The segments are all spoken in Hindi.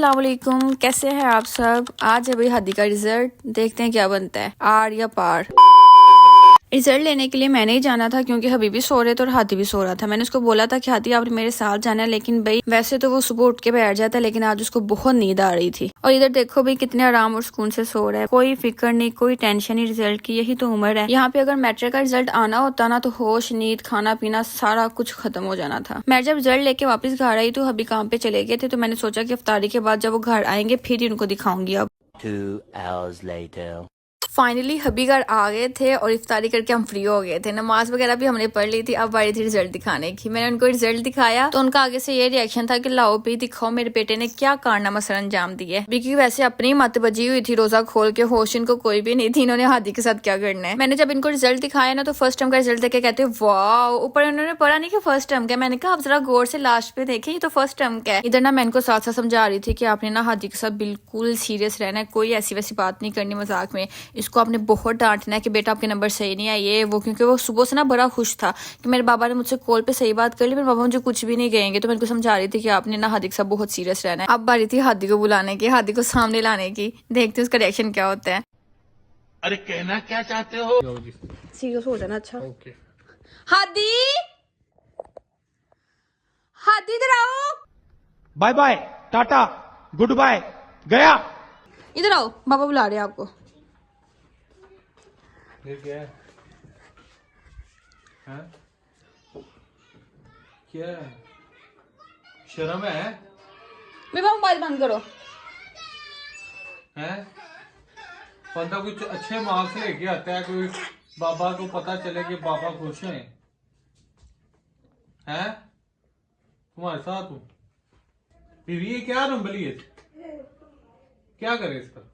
अस्सलाम वालेकुम, कैसे हैं आप सब। आज है भाई हादी का रिजल्ट, देखते हैं क्या बनता है, आर या पार। रिजल्ट लेने के लिए मैंने ही जाना था क्योंकि हबीबी सो रहे थे और हादी भी सो रहा था। मैंने उसको बोला था कि हादी आपने मेरे साथ जाना है, लेकिन भाई वैसे तो वो सुबह उठ के बैठ जाता है, लेकिन आज उसको बहुत नींद आ रही थी। और इधर देखो भाई कितने आराम और सुकून से सो रहा है, कोई फिक्र नहीं, कोई टेंशन नहीं रिजल्ट की। यही तो उम्र है। यहाँ पे अगर मैट्रिक का रिजल्ट आना होता ना तो होश, नींद, खाना पीना सारा कुछ खत्म हो जाना था। मैं जब रिजल्ट लेके वापस घर आई तो हबी काम पे चले गए थे, तो मैंने सोचा कि इफ्तारी के बाद जब वो घर आएंगे फिर ही उनको दिखाऊंगी। अब 2 hours later. फाइनली हबी घर आ गए थे और इफ्तारी करके हम फ्री हो गए थे। नमाज वगैरह भी हमने पढ़ ली थी। अब बारी थी रिजल्ट दिखाने की। मैंने उनको रिजल्ट दिखाया तो उनका आगे से ये रिएक्शन था कि लाओ भी दिखाओ मेरे बेटे ने क्या कारनामा सर अंजाम दिए। क्योंकि वैसे अपनी मत बजी हुई थी रोजा खोल के, होश इनको कोई भी नहीं थी इन्होंने हादी के साथ क्या करना है। मैंने जब इनको रिजल्ट दिखाया ना तो फर्स्ट टर्म का रिजल्ट देख के कहते वाह, ऊपर उन्होंने पढ़ा नहीं कि फर्स्ट टर्म का। मैंने कहा आप जरा गौर से लास्ट पे देखें, ये तो फर्स्ट टर्म का है। इधर ना मैं इनको साथ साथ समझा रही थी कि आपने ना हादी के साथ बिल्कुल सीरियस रहना है, कोई ऐसी वैसी बात नहीं करनी मजाक में। इसको आपने बहुत डांटना है कि बेटा आपके नंबर सही नहीं है ये वो, क्योंकि वो सुबह से ना बड़ा खुश था कि मेरे बाबा ने मुझसे कॉल पे सही बात कर ली, मेरे बाबा मुझे कुछ भी नहीं कहेंगे। तो मैं उनको समझा रही थी कि आपने ना हादी के साथ बहुत सीरियस रहना है। अब बारी थी हादी को बुलाने की, हादी को सामने लाने की, देखते हैं उसका रिएक्शन क्या होता है। अरे कहना क्या चाहते हो? सीरियस हो जाना। अच्छा हादी, हादी इधर आओ। Bye bye, tata, goodbye, गया। इधर आओ, बाबा बुला रहे हैं आपको। ये क्या है? हैं? क्या है? शर्म है? मेरे बाबा मोबाइल बंद करो। हैं? बंदा कुछ अच्छे मार्क्स लेके आता है, कोई बाबा को पता चले कि बाबा खुश हैं। हैं? तुम्हारे साथ हूँ। फिर ये क्या रंबली है? क्या करे इस पर?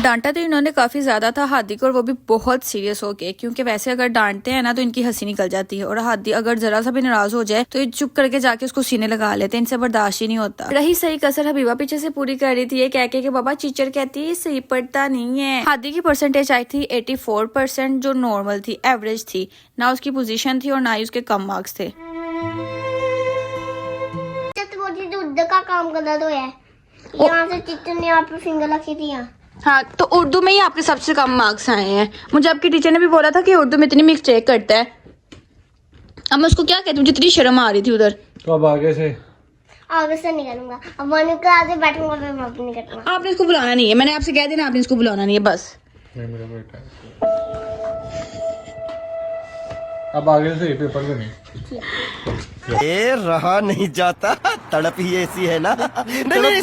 डांटा तो इन्होंने काफी ज्यादा था हादी को, और वो भी बहुत सीरियस होके, क्योंकि वैसे अगर डांटते हैं ना तो इनकी हंसी निकल जाती है, और हादी अगर जरा सा भी नाराज हो जाए तो ये चुप करके जाके उसको सीने लगा लेते हैं। इनसे बर्दाश्त ही नहीं होता। रही सही कसर हबीबा पीछे से पूरी कर रही थी, ये कह के बाबा टीचर कहती है सही पढ़ता नहीं है। हादी की परसेंटेज आई थी 84%, जो नॉर्मल थी, एवरेज थी। ना उसकी पोजीशन थी और ना ही उसके कम मार्क्स थे। का काम करना तो है, यहाँ से टीचर ने आप फिंगर रखी थी। हाँ, तो उर्दू में ही आपके सबसे कम मार्क्स आए हैं। मुझे आपकी टीचर ने भी बोला था कि उर्दू में इतनी मिस्टेक करता है। अब मैं उसको क्या कहती हूँ, जितनी शर्म आ रही थी उधर। तो अब आगे से नहीं करूंगा। अब मन को आगे बैठूंगा, मैं नहीं करूंगा। आपने इसको बुलाना नहीं है, मैंने आपसे कह दिया ना, आपने इसको बुलाना नहीं है बस। नहीं मेरा बेटा है। अब आगे से पेपर को नहीं। ए रहा नहीं जाता, तड़प ही ऐसी है ना। नहीं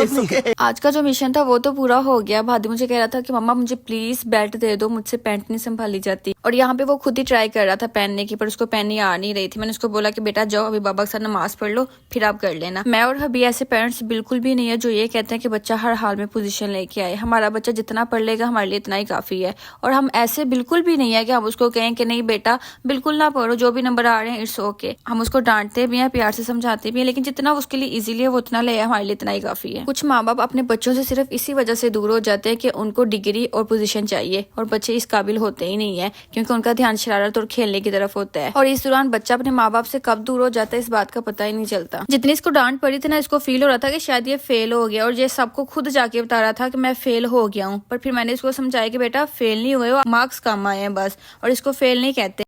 सुके। आज का जो मिशन था वो तो पूरा हो गया। भादी मुझे कह रहा था कि मम्मा मुझे प्लीज बेल्ट दे दो, मुझसे पैंट नहीं संभाली जाती। और यहाँ पे वो खुद ही ट्राई कर रहा था पहनने की, पर उसको पहननी आ नहीं रही थी। मैंने उसको बोला कि बेटा जाओ अभी बाबा के साथ नमाज पढ़ लो, फिर आप कर लेना। मैं और हबी ऐसे पेरेंट्स बिल्कुल भी नहीं है जो ये कहते हैं कि बच्चा हर हाल में पोजीशन लेके आए। हमारा बच्चा जितना पढ़ लेगा हमारे लिए इतना ही काफी है। और हम ऐसे बिल्कुल भी नहीं है कि हम उसको कहें कि नहीं बेटा बिल्कुल ना पढ़ो, जो भी नंबर आ रहे हैं इट्स ओके। हम उसको डांटते भी हैं, प्यार से समझाते भी हैं, लेकिन जितना उसके लिए इजीली है वो उतना ले, हमारे लिए इतना ही काफी है। कुछ माँ बाप अपने बच्चों से सिर्फ इसी वजह से दूर हो जाते हैं कि उनको डिग्री और पोजीशन चाहिए, और बच्चे इस काबिल होते ही नहीं है क्योंकि उनका ध्यान शरारत और खेलने की तरफ होता है। और इस दौरान बच्चा अपने माँ बाप से कब दूर हो जाता है इस बात का पता ही नहीं चलता। जितनी इसको डांट पड़ी थी ना, इसको फील हो रहा था कि शायद ये फेल हो गया, और ये सबको खुद जाके बता रहा था कि मैं फेल हो गया हूँ। पर फिर मैंने इसको समझाया कि बेटा फेल नहीं हुए हो, मार्क्स कम आए हैं बस, और इसको फेल नहीं कहते।